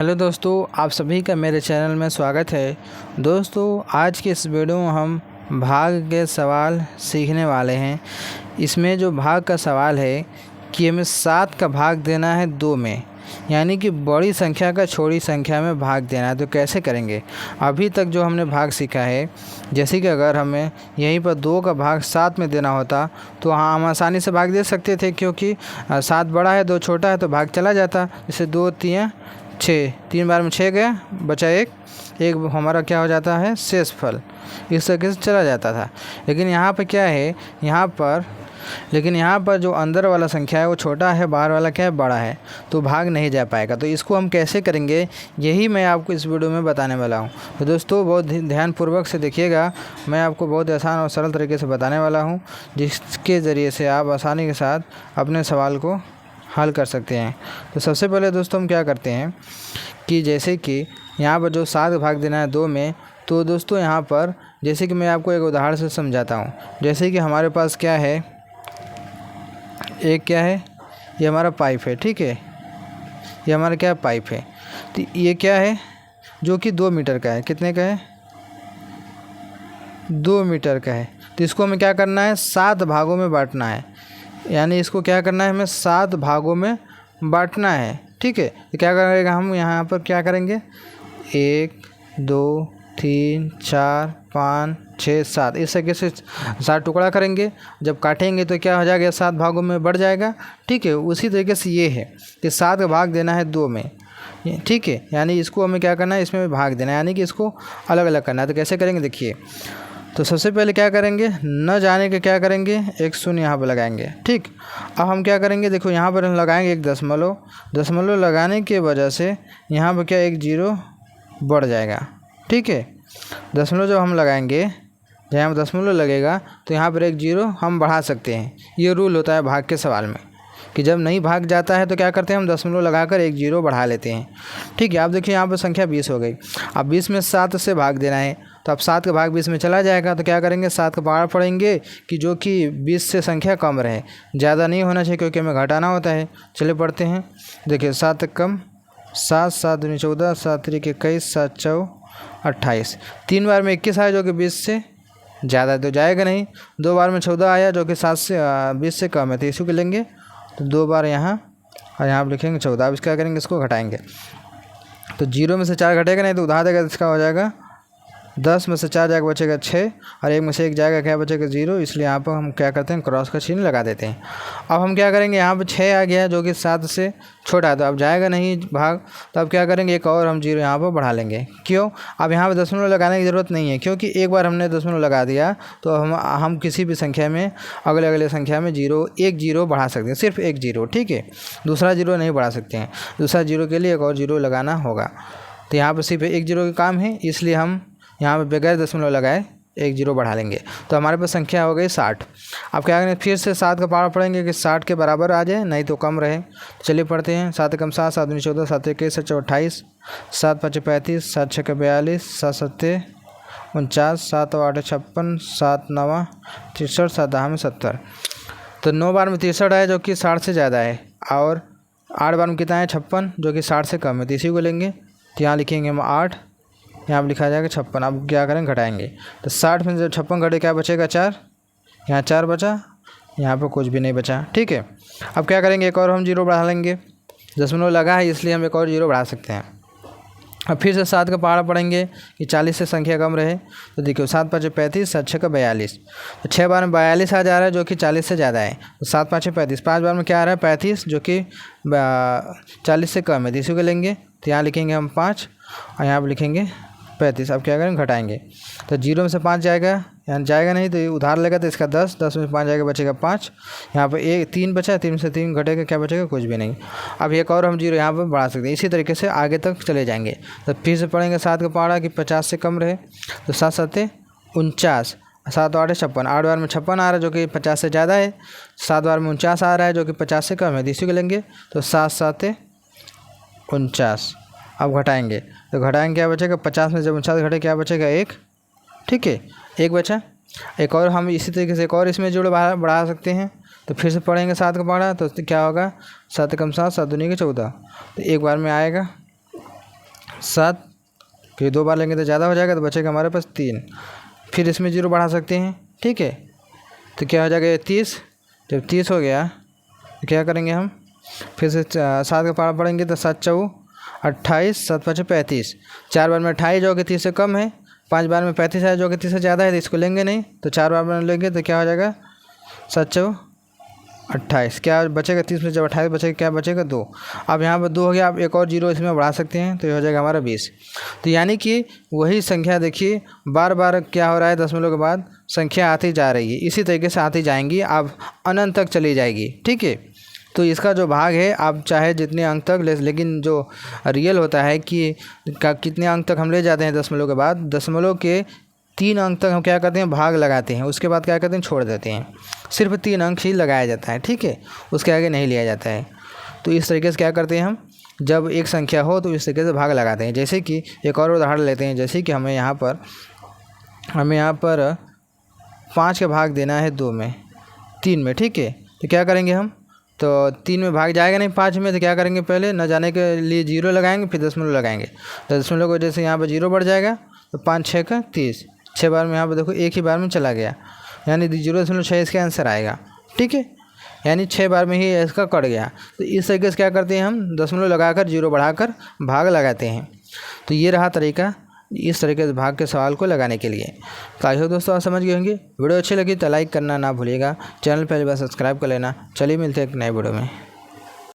Hello दोस्तों, आप सभी का मेरे चैनल में स्वागत है। दोस्तों, आज के इस वीडियो में हम भाग के सवाल सीखने वाले हैं। इसमें जो भाग का सवाल है कि हमें 7 का भाग देना है 2 में, यानी कि बड़ी संख्या का छोटी संख्या में भाग देना है। तो कैसे करेंगे? अभी तक जो हमने भाग सीखा है, जैसे कि अगर हमें यहीं पर 2 का भाग 7 में देना होता तो हाँ, हम आसानी से भाग दे सकते थे, क्योंकि 7 बड़ा है 2 छोटा है तो भाग चला जाता। जैसे 2 3 6, 3 बार में 6 गया, बचा एक हमारा क्या हो जाता है, शेषफल। इस तरीके से चला जाता था। लेकिन यहाँ पर क्या है, यहाँ पर जो अंदर वाला संख्या है वो छोटा है, बाहर वाला क्या है, बड़ा है, तो भाग नहीं जा पाएगा। तो इसको हम कैसे करेंगे, यही मैं आपको इस वीडियो में बताने वाला हूँ। तो दोस्तों, बहुत ध्यानपूर्वक से देखिएगा। मैं आपको बहुत आसान और सरल तरीके से बताने वाला हूँ, जिसके ज़रिए से आप आसानी के साथ अपने सवाल को हल कर सकते हैं। तो सबसे पहले दोस्तों हम क्या करते हैं कि जैसे कि यहाँ पर जो 7 भाग देना है 2 में, तो दोस्तों यहाँ पर जैसे कि मैं आपको एक उदाहरण से समझाता हूँ। जैसे कि हमारे पास क्या है, एक क्या है, ये हमारा पाइप है, ठीक है। ये हमारा क्या पाइप है, तो ये क्या है जो कि 2 मीटर का है। कितने का है? 2 मीटर का है। तो इसको हमें क्या करना है, 7 भागों में बांटना है। यानी इसको क्या करना है, हमें 7 भागों में बांटना है, ठीक है। तो क्या करेगा, हम यहाँ पर क्या करेंगे, 1 2 3 4 5 6 7, इस तरीके से 7 टुकड़ा करेंगे। जब काटेंगे तो क्या हो जाएगा, 7 भागों में बढ़ जाएगा, ठीक है। उसी तरीके से ये है कि 7 का भाग देना है 2 में, ठीक है। यानी इसको हमें क्या करना है, इसमें भाग देना है, यानी कि इसको अलग अलग करना है। तो कैसे करेंगे, देखिए। तो सबसे पहले क्या करेंगे, न जाने के क्या करेंगे, एक शून्य यहाँ पर लगाएंगे, ठीक। अब हम क्या करेंगे, देखो यहाँ पर हम लगाएंगे एक दशमलव लगाने की वजह से यहाँ पर क्या एक 0 बढ़ जाएगा, ठीक है। दशमलव जब हम लगाएंगे, जहाँ पर दशमलव लगेगा तो यहाँ पर एक 0 हम बढ़ा सकते हैं। ये रूल होता है भाग के सवाल में कि जब नहीं भाग जाता है तो क्या करते हैं, हम दशमलव लगाकर एक 0 बढ़ा लेते हैं, ठीक है। आप देखिए यहाँ पर संख्या 20 हो गई। अब 20 में 7 से भाग देना है, तो अब 7 का भाग 20 में चला जाएगा। तो क्या करेंगे, 7 का पहाड़ पढ़ेंगे कि जो कि 20 से संख्या कम रहे, ज़्यादा नहीं होना चाहिए, क्योंकि हमें घटाना होता है। चलिए पढ़ते हैं। देखिए 7 कम, 7 7 दूनी 14, 7 3 21, 7 4 28। 3 बार में 21 आया जो कि 20 से ज़्यादा है, तो जाएगा नहीं। 2 बार में 14 आया जो कि 20 से कम है, तो इसी को लेंगे। तो 2 बार यहाँ और यहाँ पर लिखेंगे 14। अब इसका करेंगे, इसको घटाएंगे। तो 0 में से 4 घटेगा नहीं, तो उधार देगा, इसका हो जाएगा 10 में से 4 जाएगा, बचेगा 6, और 1 में से 1 जाएगा, क्या बचेगा 0। इसलिए यहाँ पर हम क्या करते हैं, क्रॉस का चिन्ह लगा देते हैं। अब हम क्या करेंगे, यहाँ पर 6 आ गया जो कि 7 से छोटा है, तो अब जाएगा नहीं भाग। तो अब क्या करेंगे, एक और हम 0 यहाँ पर बढ़ा लेंगे। क्यों? अब यहाँ पर दशमलव लगाने की ज़रूरत नहीं है, क्योंकि एक बार हमने दशमलव लगा दिया तो हम किसी भी संख्या में, अगले संख्या में एक 0 बढ़ा सकते हैं, सिर्फ एक 0, ठीक है। दूसरा 0 नहीं बढ़ा सकते हैं। दूसरा 0 के लिए एक और 0 लगाना होगा। तो यहाँ पर सिर्फ एक 0 का काम है, इसलिए हम यहाँ पे बगैर दशमलव लगाए एक 0 बढ़ा लेंगे। तो हमारे पास संख्या हो गई 60। अब क्या करेंगे, फिर से 7 का पहाड़ा पढ़ेंगे कि 60 के बराबर आ जाए, नहीं तो कम रहे। तो चलिए पढ़ते हैं। 7 कम 7, 7 दूनी 14, 7 21, 7 28, 7 5 35, 7 6 42, 7 7 49, 7 8 56, 7 9 63, 7 10 70। तो 9 बार में 63 है जो कि 60 से ज़्यादा है, और 8 बार में कितना है, 56, जो कि 60 से कम है। तो इसी को लेंगे। तो यहाँ लिखेंगे हम 8, यहाँ पर लिखा जाएगा 56। अब क्या करेंगे, घटाएंगे। तो 60 में जब 56 घटे क्या बचेगा, 4। यहाँ 4 बचा, यहाँ पर कुछ भी नहीं बचा, ठीक है। अब क्या करेंगे, एक और हम 0 बढ़ा लेंगे। दशमलव लगा है इसलिए हम एक और 0 बढ़ा सकते हैं। अब फिर से 7 का पहाड़ा पढ़ेंगे कि 40 से संख्या कम रहे। तो देखिए 7 5 35, 7 6 42। तो 6 बार में 42 आ जा रहा है जो कि 40 से ज़्यादा है। तो 7 5 35, 5 बार में क्या आ रहा है, 35, जो कि 40 से कम है। तो इसी को लेंगे। तो यहाँ लिखेंगे हम 5, और यहाँ पर लिखेंगे 35। अब क्या करेंगे, घटाएंगे। तो 0 में से 5 जाएगा, यहाँ जाएगा नहीं, तो ये उधार लेगा, तो इसका 10, 10 में से 5 जाएगा, बचेगा 5। यहाँ पर 3 बचा, 3 में से 3 घटेगा, क्या बचेगा, कुछ भी नहीं। अब एक और हम 0 यहाँ पर बढ़ा सकते हैं। इसी तरीके से आगे तक चले जाएंगे। तो फिर से पढ़ेंगे 7 का पहाड़ा कि 50 से कम रहे। तो 7 7 49, 7 8 56, 8 बार में 56 आ रहा है जो कि 50 से ज़्यादा है। 7 बार में 49 आ रहा है जो कि 50 से कम है, इसी को लेंगे। तो 7 7 49। अब घटाएंगे। तो घटाएंगे, क्या बचेगा, 50 में जब 49 घटे क्या बचेगा, 1, ठीक है, 1 बचा। एक और हम इसी तरीके से एक और इसमें 0 बढ़ा सकते हैं। तो फिर से पढ़ेंगे 7 का पहाड़ा, तो क्या होगा, 7 कम 7, 7 दूनी के 14। तो एक बार में आएगा, 7, क्योंकि 2 बार लेंगे तो ज़्यादा हो जाएगा, तो बचेगा हमारे पास 3। फिर इसमें 0 बढ़ा सकते हैं, ठीक है। तो क्या हो जाएगा ये 30। जब 30 हो गया तो क्या करेंगे हम, फिर से 7 का पारा पढ़ेंगे तो 7 चौ 28, 7 5 35। 4 बार में 28 जो कि 30 से कम है, 5 बार में 35 है जो कि 30 से ज़्यादा है, तो इसको लेंगे नहीं। तो 4 बार में लेंगे तो क्या हो जाएगा 7 चौ 28। क्या बचेगा 30 में जब 28 बचेगा, क्या बचेगा 2। अब यहाँ पर 2 हो गया, आप एक और 0 इसमें बढ़ा सकते हैं, तो ये हो जाएगा हमारा 20। तो यानी कि वही संख्या देखिए बार बार क्या हो रहा है, दशमलव के बाद संख्या आती जा रही है, इसी तरीके से आती जाएंगी, अब अनंत तक चली जाएगी, ठीक है। तो इसका जो भाग है आप चाहे जितने अंक तक ले, लेकिन जो रियल होता है कि कितने अंक तक हम ले जाते हैं दशमलव के बाद, दशमलव के 3 अंक तक हम क्या करते हैं, भाग लगाते हैं, उसके बाद क्या करते हैं, छोड़ देते हैं। सिर्फ 3 अंक ही लगाया जाता है, ठीक है, उसके आगे नहीं लिया जाता है। तो इस तरीके से क्या करते हैं हम, जब एक संख्या हो तो इस तरीके से भाग लगाते हैं। जैसे कि एक और उदाहरण लेते हैं, जैसे कि हमें यहाँ पर 5 का भाग देना है 2 में, 3 में, ठीक है। तो क्या करेंगे हम, तो 3 में भाग जाएगा नहीं 5 में, तो क्या करेंगे, पहले न जाने के लिए 0 लगाएंगे, फिर दशमलव लगाएंगे। तो दशमलव की वजह से यहाँ पर 0 बढ़ जाएगा, तो 5 6 का 30। 6 बार में यहाँ पर देखो एक ही बार में चला गया, यानी 0.6 इसका आंसर आएगा, ठीक है। यानी 6 बार में ही इसका कट गया। तो इस तरीके से क्या करते हैं हम, दशमलव लगाकर 0 बढ़ाकर भाग लगाते हैं। तो ये रहा तरीका इस तरीके से भाग के सवाल को लगाने के लिए। तो आई होप दोस्तों आप समझ गए होंगे। वीडियो अच्छी लगी तो लाइक करना ना भूलिएगा, चैनल पहली बार सब्सक्राइब कर लेना। चलिए मिलते हैं एक नए वीडियो में।